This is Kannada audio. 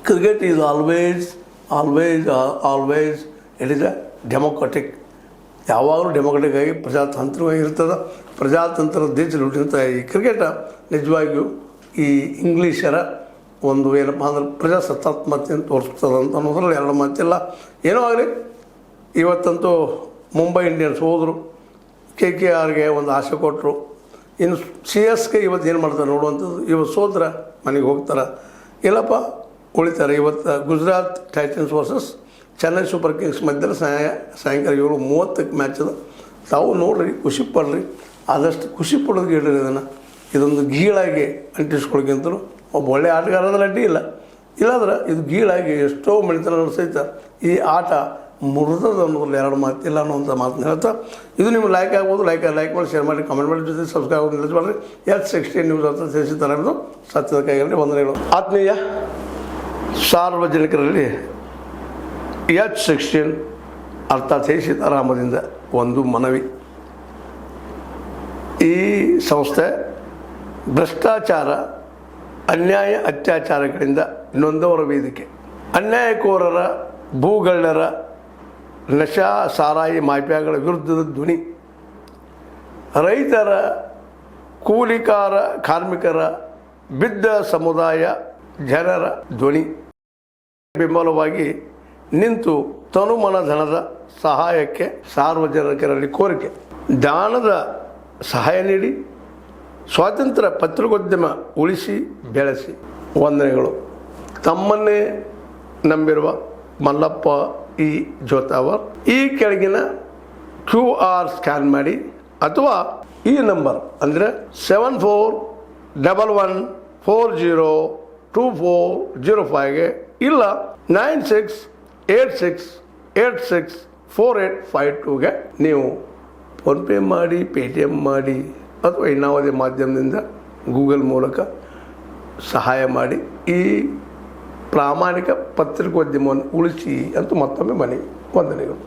Cricket is always it is a democratic. ಯಾವಾಗಲೂ ಡೆಮೊಕ್ರೆಟಿಕ್ ಆಗಿ ಪ್ರಜಾತಾಂತ್ರಿಕವಾಗಿ ಇರ್ತದೆ. ಪ್ರಜಾತಂತ್ರದ ದೇಶದಲ್ಲಿ ಹುಟ್ಟಿದಂಥ ಈ ಕ್ರಿಕೆಟ್ ನಿಜವಾಗಿಯೂ ಈ ಇಂಗ್ಲೀಷರ ಒಂದು ಏನಪ್ಪ ಅಂದ್ರೆ ಪ್ರಜಾಸತ್ತಾತ್ಮಕತೆಯನ್ನು ತೋರಿಸ್ತದೆ ಅಂತ ಅನ್ನೋದ್ರಲ್ಲಿ ಎರಡು ಮಾತಿಲ್ಲ. ಏನೋ ಆಗಲಿ, ಇವತ್ತಂತೂ ಮುಂಬೈ ಇಂಡಿಯನ್ಸ್ ಹೋದರು, KKRಗೆ ಒಂದು ಆಸೆ ಕೊಟ್ಟರು. ಇನ್ನು CSK ಇವತ್ತು ಏನು ಮಾಡ್ತಾರೆ ನೋಡುವಂಥದ್ದು. ಇವತ್ತು ಸೋತ್ರ ಮನೆಗೆ ಹೋಗ್ತಾರೆ, ಇಲ್ಲಪ್ಪ ಉಳಿತಾರೆ. ಇವತ್ತು Gujarat Titans versus Chennai super Kings ಮಧ್ಯದಲ್ಲಿ ಸಾಯಂಕಾಲ 7:30 ಮ್ಯಾಚ್ ಅದ. ತಾವು ನೋಡ್ರಿ, ಖುಷಿ ಪಡ್ರಿ. ಆದಷ್ಟು ಖುಷಿ ಪಡೋದಕ್ಕೆ ಹೇಳ್ರಿ. ಇದೊಂದು ಗೀಳಾಗಿ ಅಂಟಿಸ್ಕೊಳಕ್ಕಿಂತಲೂ ಒಬ್ಬ ಒಳ್ಳೆ ಆಟಗಾರದಲ್ಲಿ ಅಡ್ಡಿ ಇಲ್ಲ. ಇಲ್ಲಾಂದ್ರೆ ಇದು ಗೀಳಾಗಿ ಎಷ್ಟೋ ಮಣಿತನ ಸಹಿತ ಈ ಆಟ ಮುರಿದದ ಅನ್ನೋದ್ರಲ್ಲಿ ಎರಡು ಮಾತಿಲ್ಲ ಅನ್ನೋಂಥ ಮಾತನ್ನ ಹೇಳ್ತಾ, ಇದು ನಿಮ್ಗೆ ಲೈಕ್ ಆಗ್ಬೋದು. ಲೈಕ್ ಮಾಡಿ, ಶೇರ್ ಮಾಡಿ, ಕಮೆಂಟ್ ಮಾಡಿ, ಜೊತೆ ಸಬ್ಸ್ಕ್ರೈಬ್ ಆಗೋದು ನಿಲ್ಲಿಸಬೇಡ್ರಿ. H16 ನ್ಯೂಸ್ ಅಂತ ತಿಳಿಸಿದ್ದಾರೆ ಅನ್ನೋದು ಸತ್ಯದ ಕೈಗಳಲ್ಲಿ ವಂದನೆಗಳು. ಆತ್ಮೀಯ ಸಾರ್ವಜನಿಕರಲ್ಲಿ H16 ಅರ್ಥಾತ್ ಸೀತಾರಾಮದಿಂದ ಒಂದು ಮನವಿ. ಈ ಸಂಸ್ಥೆ ಭ್ರಷ್ಟಾಚಾರ, ಅನ್ಯಾಯ, ಅತ್ಯಾಚಾರಗಳಿಂದ ನೊಂದವರ ವೇದಿಕೆ. ಅನ್ಯಾಯಕೋರರ, ಭೂಗಳ್ಳರ, ನಶಾ ಸಾರಾಯಿ ಮಾಫಿಯಾಗಳ ವಿರುದ್ಧದ ಧ್ವನಿ. ರೈತರ, ಕೂಲಿಕಾರ, ಕಾರ್ಮಿಕರ, ಬಿದ್ದ ಸಮುದಾಯ ಜನರ ಧ್ವನಿ. ಬೆಂಬಲವಾಗಿ ನಿಂತು ತನುಮನ ಧನದ ಸಹಾಯಕ್ಕೆ ಸಾರ್ವಜನಿಕರಲ್ಲಿ ಕೋರಿಕೆ. ದಾನದ ಸಹಾಯ ನೀಡಿ ಸ್ವಾತಂತ್ರ್ಯ ಪತ್ರಿಕೋದ್ಯಮ ಉಳಿಸಿ ಬೆಳೆಸಿ. ವಂದನೆಗಳು. ತಮ್ಮನ್ನೇ ನಂಬಿರುವ ಮಲ್ಲಪ್ಪ ಇ ಜೋತಾವರ್. ಈ ಕೆಳಗಿನ QR ಸ್ಕ್ಯಾನ್ ಮಾಡಿ ಅಥವಾ ಈ ನಂಬರ್ ಅಂದರೆ 7411402405ಗೆ ಇಲ್ಲ 9686864852ಗೆ ನೀವು ಫೋನ್ಪೇ ಮಾಡಿ, ಪೇಟಿಎಮ್ ಮಾಡಿ ಅಥವಾ ಇನ್ನಾವುದೇ ಮಾಧ್ಯಮದಿಂದ ಗೂಗಲ್ ಮೂಲಕ ಸಹಾಯ ಮಾಡಿ ಈ ಪ್ರಾಮಾಣಿಕ ಪತ್ರಿಕೋದ್ಯಮವನ್ನು ಉಳಿಸಿ ಅಂತ ಮತ್ತೊಮ್ಮೆ ಮನವಿ. ವಂದನೆಗಳು.